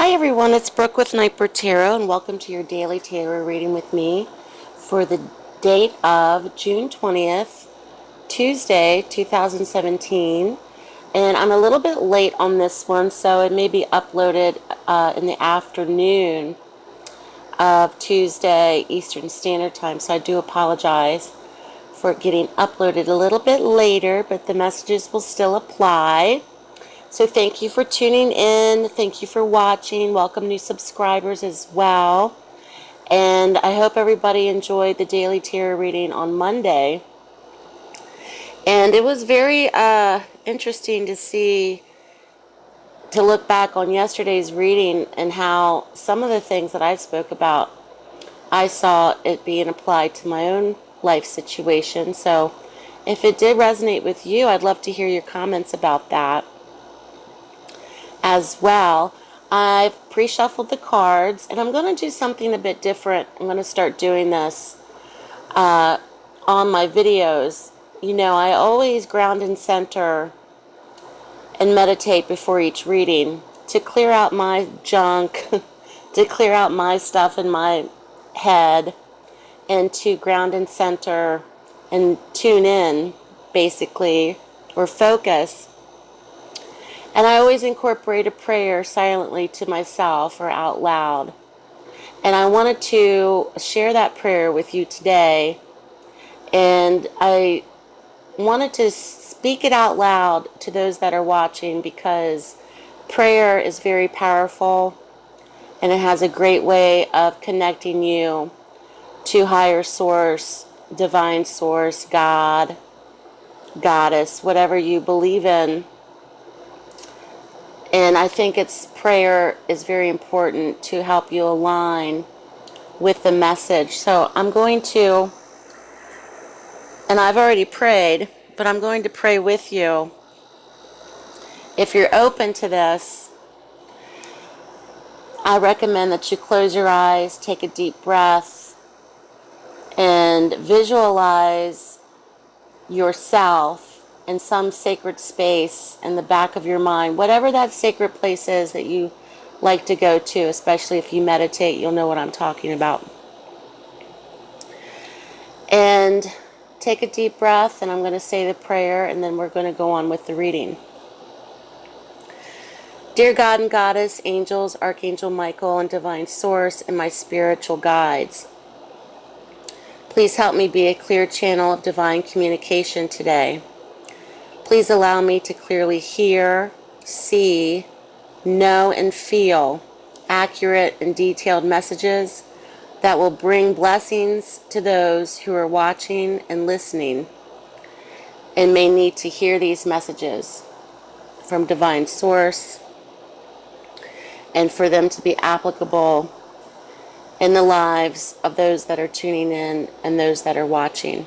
Hi everyone, it's Brooke with Nightbird Tarot, and welcome to your daily tarot reading with me for the date of June 20th, Tuesday, 2017. And I'm a little bit late on this one, so it may be uploaded in the afternoon of Tuesday Eastern Standard Time, so I do apologize for it getting uploaded a little bit later, but the messages will still apply. So thank you for tuning in. Thank you for watching. Welcome new subscribers as well. And I hope everybody enjoyed the daily tarot reading on Monday. And it was very interesting to look back on yesterday's reading and how some of the things that I spoke about, I saw it being applied to my own life situation. So if it did resonate with you, I'd love to hear your comments about that as well. I've pre-shuffled the cards, and I'm going to do something a bit different. I'm going to start doing this on my videos. You know, I always ground and center and meditate before each reading to clear out my junk, to clear out my stuff in my head, and to ground and center and tune in, basically, or focus. And I always incorporate a prayer silently to myself or out loud. And I wanted to share that prayer with you today. And I wanted to speak it out loud to those that are watching, because prayer is very powerful and it has a great way of connecting you to higher source, divine source, God, goddess, whatever you believe in. And I think prayer is very important to help you align with the message. So I'm going to, and I've already prayed, but I'm going to pray with you. If you're open to this, I recommend that you close your eyes, take a deep breath, and visualize yourself in some sacred space in the back of your mind, whatever that sacred place is that you like to go to. Especially if you meditate, you'll know what I'm talking about. And take a deep breath, and I'm going to say the prayer, and then we're going to go on with the reading. Dear God and Goddess, angels, Archangel Michael, and Divine Source, and my spiritual guides, please help me be a clear channel of divine communication today. Please allow me to clearly hear, see, know, and feel accurate and detailed messages that will bring blessings to those who are watching and listening and may need to hear these messages from Divine Source, and for them to be applicable in the lives of those that are tuning in and those that are watching.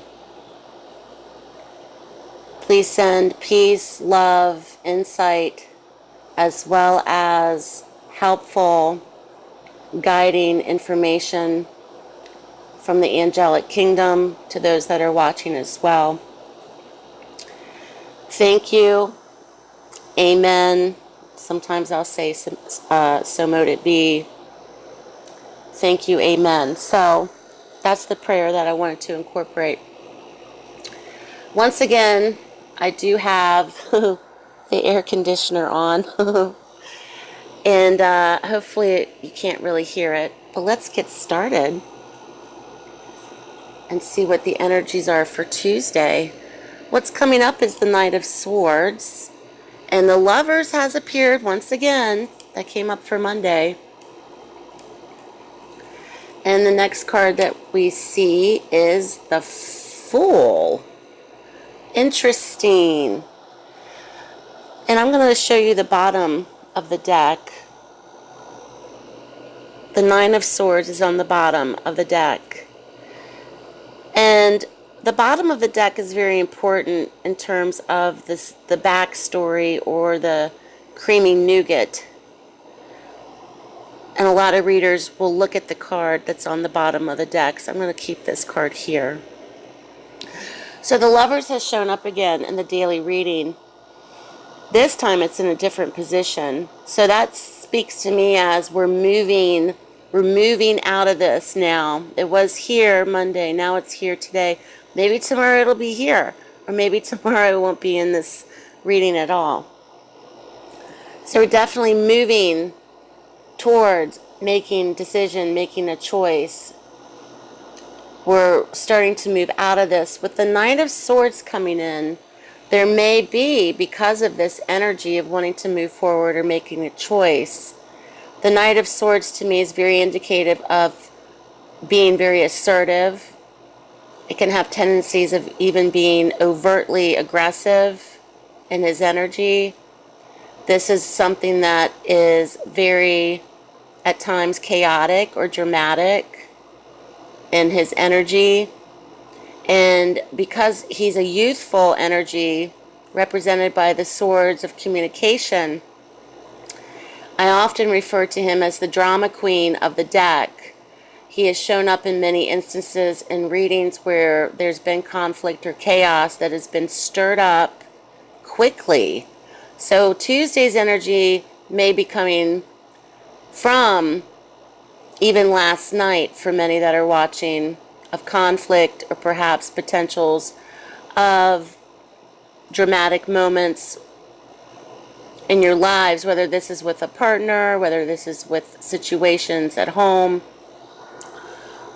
Please send peace, love, insight, as well as helpful, guiding information from the angelic kingdom to those that are watching as well. Thank you. Amen. Sometimes I'll say, so mote it be. Thank you. Amen. So that's the prayer that I wanted to incorporate. Once again, I do have the air conditioner on, and hopefully you can't really hear it, but let's get started and see what the energies are for Tuesday. What's coming up is the Knight of Swords, and the Lovers has appeared once again. That came up for Monday. And the next card that we see is the Fool. Interesting. And I'm going to show you the bottom of the deck. The Nine of Swords is on the bottom of the deck. And the bottom of the deck is very important in terms of the backstory or the creamy nougat. And a lot of readers will look at the card that's on the bottom of the deck. So I'm going to keep this card here. So the Lovers has shown up again in the daily reading. This time it's in a different position. So that's speaks to me as we're moving out of this now. It was here Monday, now it's here today. Maybe tomorrow it'll be here, or maybe tomorrow it won't be in this reading at all. So we're definitely moving towards making a decision, making a choice. We're starting to move out of this. With the Knight of Swords coming in, there may be, because of this energy of wanting to move forward or making a choice, the Knight of Swords to me is very indicative of being very assertive. It can have tendencies of even being overtly aggressive in his energy. This is something that is very, at times, chaotic or dramatic in his energy. And because he's a youthful energy represented by the swords of communication, I often refer to him as the drama queen of the deck. He has shown up in many instances in readings where there's been conflict or chaos that has been stirred up quickly. So Tuesday's energy may be coming from even last night for many that are watching, of conflict or perhaps potentials of dramatic moments in your lives, whether this is with a partner, whether this is with situations at home,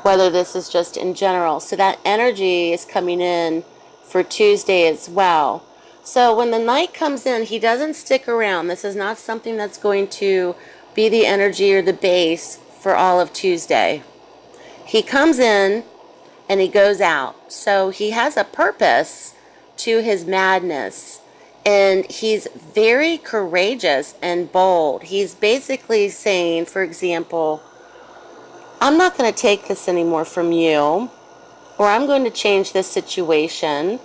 whether this is just in general. So that energy is coming in for Tuesday as well. So when the Knight comes in, he doesn't stick around. This is not something that's going to be the energy or the base for all of Tuesday. He comes in and he goes out. So he has a purpose to his madness. And he's very courageous and bold. He's basically saying, for example, I'm not going to take this anymore from you, or I'm going to change this situation.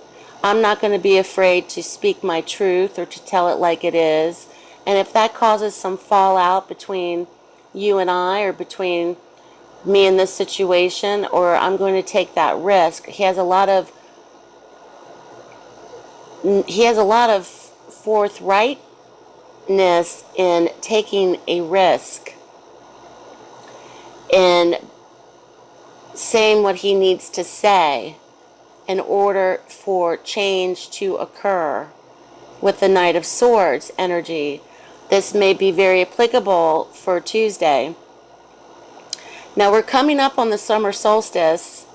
I'm not going to be afraid to speak my truth or to tell it like it is. And if that causes some fallout between you and I, or between me and this situation, or I'm going to take that risk. He has a lot of forthrightness in taking a risk, in saying what he needs to say in order for change to occur. With the Knight of Swords energy, this may be very applicable for Tuesday. Now we're coming up on the summer solstice,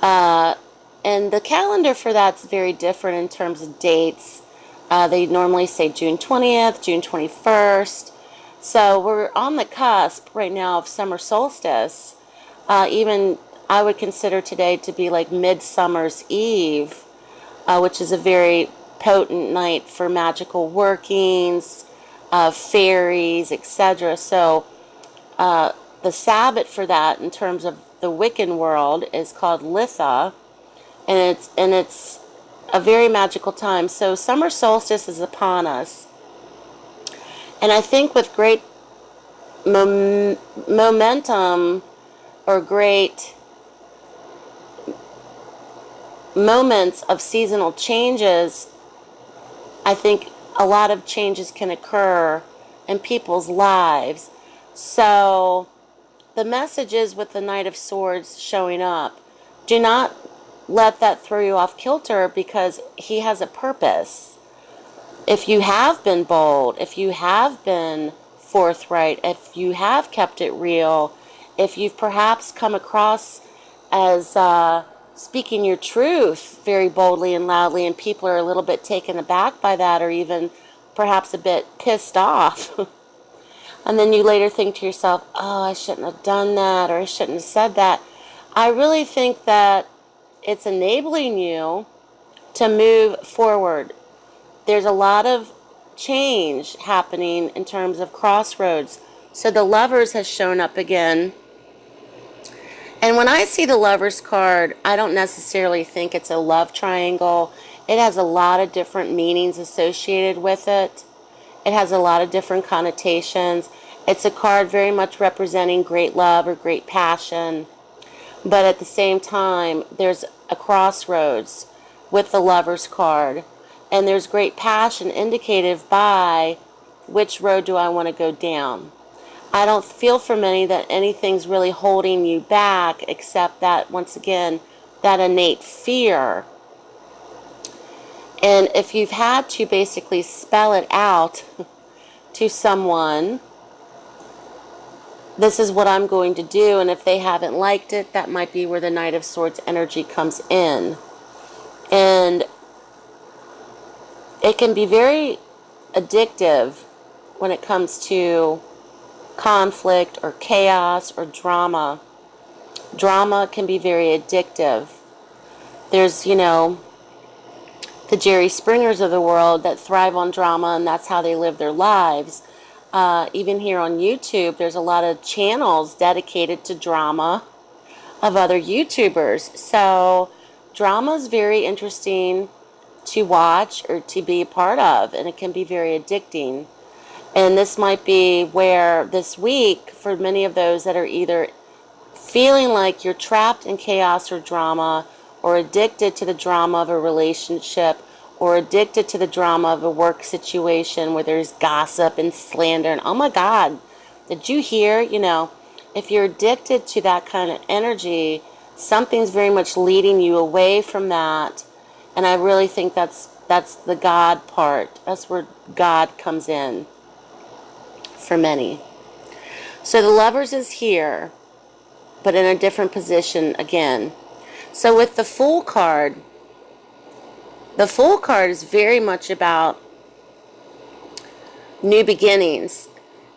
and the calendar for that's very different in terms of dates. They normally say June 20th, June 21st. So we're on the cusp right now of summer solstice. Even I would consider today to be like Midsummer's Eve, which is a very potent night for magical workings, fairies, etc. So the Sabbath for that, in terms of the Wiccan world, is called Litha, and it's a very magical time. So summer solstice is upon us, and I think with great momentum, or great moments of seasonal changes, I think a lot of changes can occur in people's lives. So the message is, with the Knight of Swords showing up, do not let that throw you off kilter, because he has a purpose. If you have been bold, if you have been forthright, if you have kept it real, if you've perhaps come across as speaking your truth very boldly and loudly, and people are a little bit taken aback by that, or even perhaps a bit pissed off, and then you later think to yourself, oh, I shouldn't have done that, or I shouldn't have said that. I really think that it's enabling you to move forward. There's a lot of change happening in terms of crossroads. So the Lovers has shown up again. And when I see the Lovers card, I don't necessarily think it's a love triangle. It has a lot of different meanings associated with it. It has a lot of different connotations. It's a card very much representing great love or great passion. But at the same time, there's a crossroads with the Lovers card. And there's great passion indicated by which road do I want to go down. I don't feel for many that anything's really holding you back except that, once again, that innate fear. And if you've had to basically spell it out to someone, this is what I'm going to do, and if they haven't liked it, that might be where the Knight of Swords energy comes in. And it can be very addictive when it comes to conflict or chaos or drama. Drama can be very addictive. There's, the Jerry Springers of the world that thrive on drama, and that's how they live their lives. Even here on YouTube, there's a lot of channels dedicated to drama of other YouTubers. So drama is very interesting to watch or to be a part of, and it can be very addicting. And this might be where this week, for many of those that are either feeling like you're trapped in chaos or drama, or addicted to the drama of a relationship, or addicted to the drama of a work situation where there's gossip and slander and, oh my God, did you hear? If you're addicted to that kind of energy, something's very much leading you away from that. And I really think that's the God part. That's where God comes in for many. So the Lovers is here, but in a different position again. So with the Fool card is very much about new beginnings.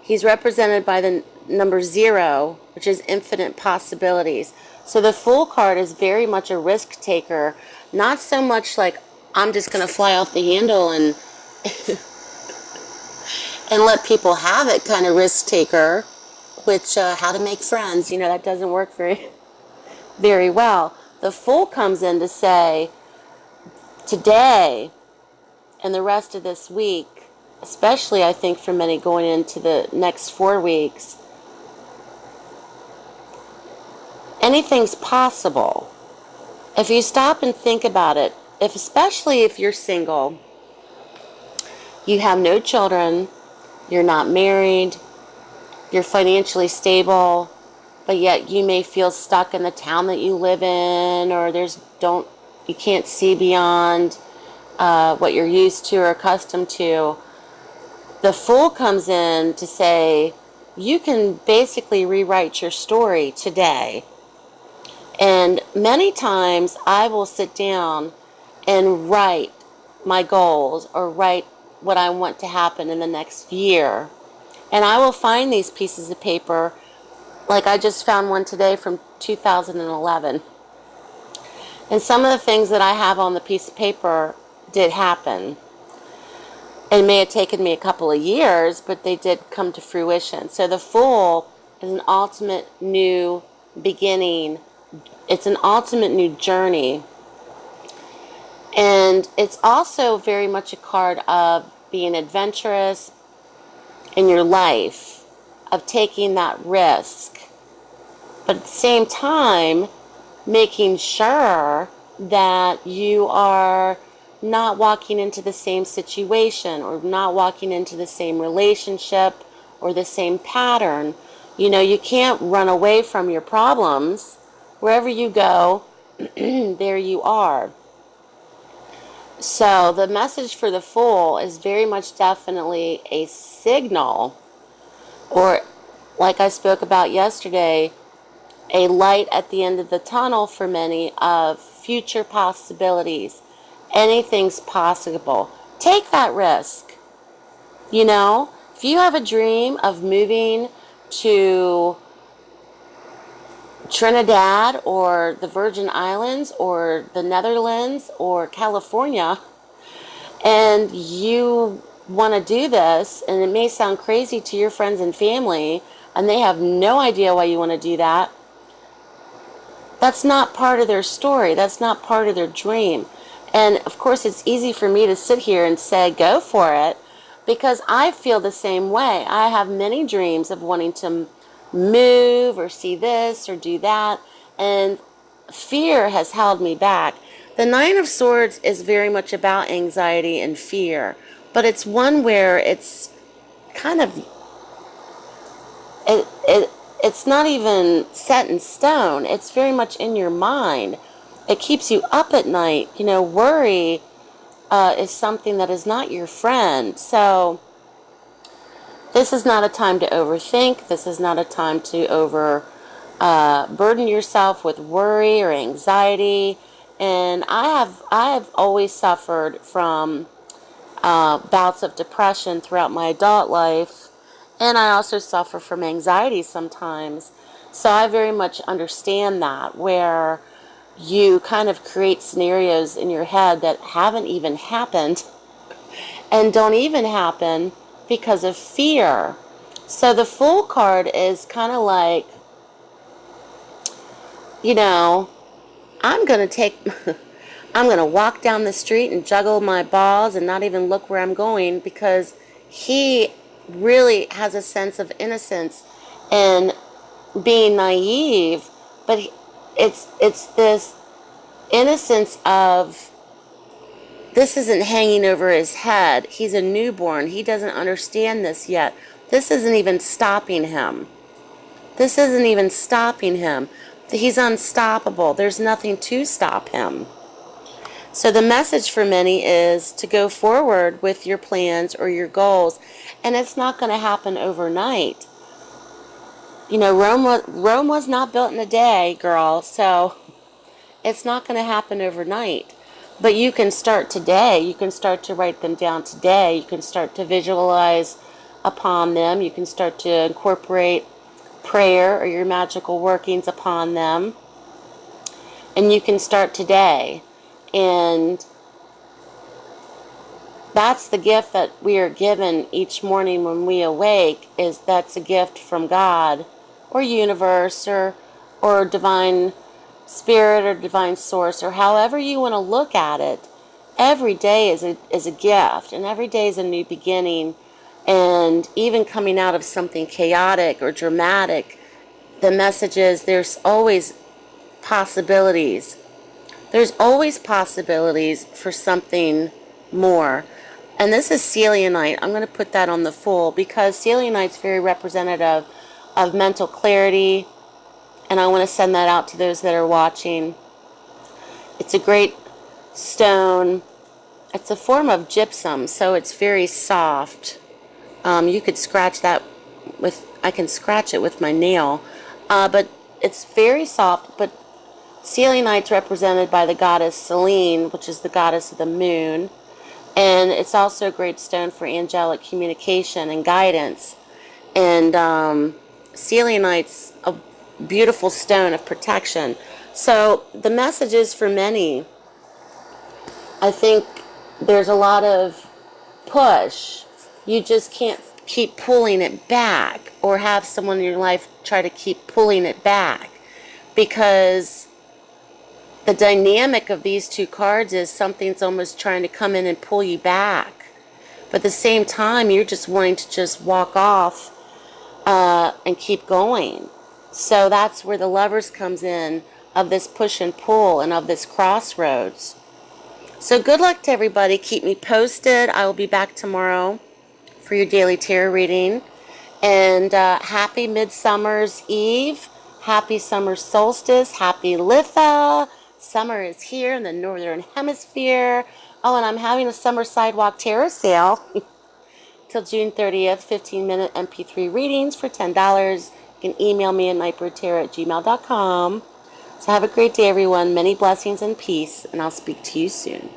He's represented by the number 0, which is infinite possibilities. So the Fool card is very much a risk taker, not so much like I'm just going to fly off the handle and and let people have it kind of risk taker, which how to make friends, that doesn't work very well. The Fool comes in to say, today and the rest of this week, especially I think for many going into the next 4 weeks, anything's possible. If you stop and think about it, especially if you're single, you have no children, you're not married, you're financially stable, but yet you may feel stuck in the town that you live in, or you can't see beyond what you're used to or accustomed to. The Fool comes in to say, you can basically rewrite your story today. And many times I will sit down and write my goals or write what I want to happen in the next year. And I will find these pieces of paper, like I just found one today from 2011. And some of the things that I have on the piece of paper did happen. It may have taken me a couple of years, but they did come to fruition. So the Fool is an ultimate new beginning. It's an ultimate new journey. And it's also very much a card of being adventurous in your life, of taking that risk. But at the same time, making sure that you are not walking into the same situation or not walking into the same relationship or the same pattern. You can't run away from your problems. Wherever you go, there you are. So the message for the Fool is very much definitely a signal, or like I spoke about yesterday, a light at the end of the tunnel for many of future possibilities. Anything's possible. Take that risk. If you have a dream of moving to Trinidad or the Virgin Islands or the Netherlands or California, and you want to do this, and it may sound crazy to your friends and family, and they have no idea why you want to do that, that's not part of their story. That's not part of their dream. And of course, it's easy for me to sit here and say, go for it, because I feel the same way. I have many dreams of wanting to move or see this or do that, and fear has held me back. The Nine of Swords is very much about anxiety and fear, but it's one where it's kind of, it's not even set in stone. It's very much in your mind. It keeps you up at night. You know, worry is something that is not your friend. So this is not a time to overthink. This is not a time to burden yourself with worry or anxiety. And I have always suffered from bouts of depression throughout my adult life, and I also suffer from anxiety sometimes. So I very much understand that, where you kind of create scenarios in your head that haven't even happened and don't even happen because of fear. So the Fool card is kind of like, you know, I'm going to take, I'm going to walk down the street and juggle my balls and not even look where I'm going, because he really has a sense of innocence and being naive, but it's this innocence of, this isn't hanging over his head. He's a newborn. He doesn't understand this yet. This isn't even stopping him. This isn't even stopping him. He's unstoppable. There's nothing to stop him. So the message for many is to go forward with your plans or your goals, and it's not going to happen overnight. You know, Rome was not built in a day, girl, so it's not going to happen overnight. But you can start today. You can start to write them down today. You can start to visualize upon them. You can start to incorporate prayer or your magical workings upon them. And you can start today. And that's the gift that we are given each morning when we awake, is that's a gift from God or universe or divine spirit or divine source, or however you want to look at it. Every day is a gift, and every day is a new beginning. And even coming out of something chaotic or dramatic, the message is there's always possibilities. There's always possibilities for something more. And this is selenite. I'm going to put that on the Fool, because selenite's very representative of mental clarity, and I want to send that out to those that are watching. It's a great stone. It's a form of gypsum, so it's very soft. You could scratch that with, I can scratch it with my nail, but it's very soft. But selenite's represented by the goddess Selene, which is the goddess of the moon, and it's also a great stone for angelic communication and guidance. And selenite's a beautiful stone of protection. So the messages for many, I think there's a lot of push. You just can't keep pulling it back, or have someone in your life try to keep pulling it back, because the dynamic of these two cards is something's almost trying to come in and pull you back. But at the same time, you're just wanting to just walk off and keep going. So that's where the Lovers comes in, of this push and pull and of this crossroads. So good luck to everybody. Keep me posted. I will be back tomorrow for your daily tarot reading. And happy Midsummer's Eve. Happy summer solstice. Happy Litha. Summer is here in the northern hemisphere. Oh, and I'm having a summer sidewalk tarot sale till June 30th. 15-minute MP3 readings for $10. You can email me at nightbirdtarot@gmail.com. So have a great day, everyone. Many blessings and peace, and I'll speak to you soon.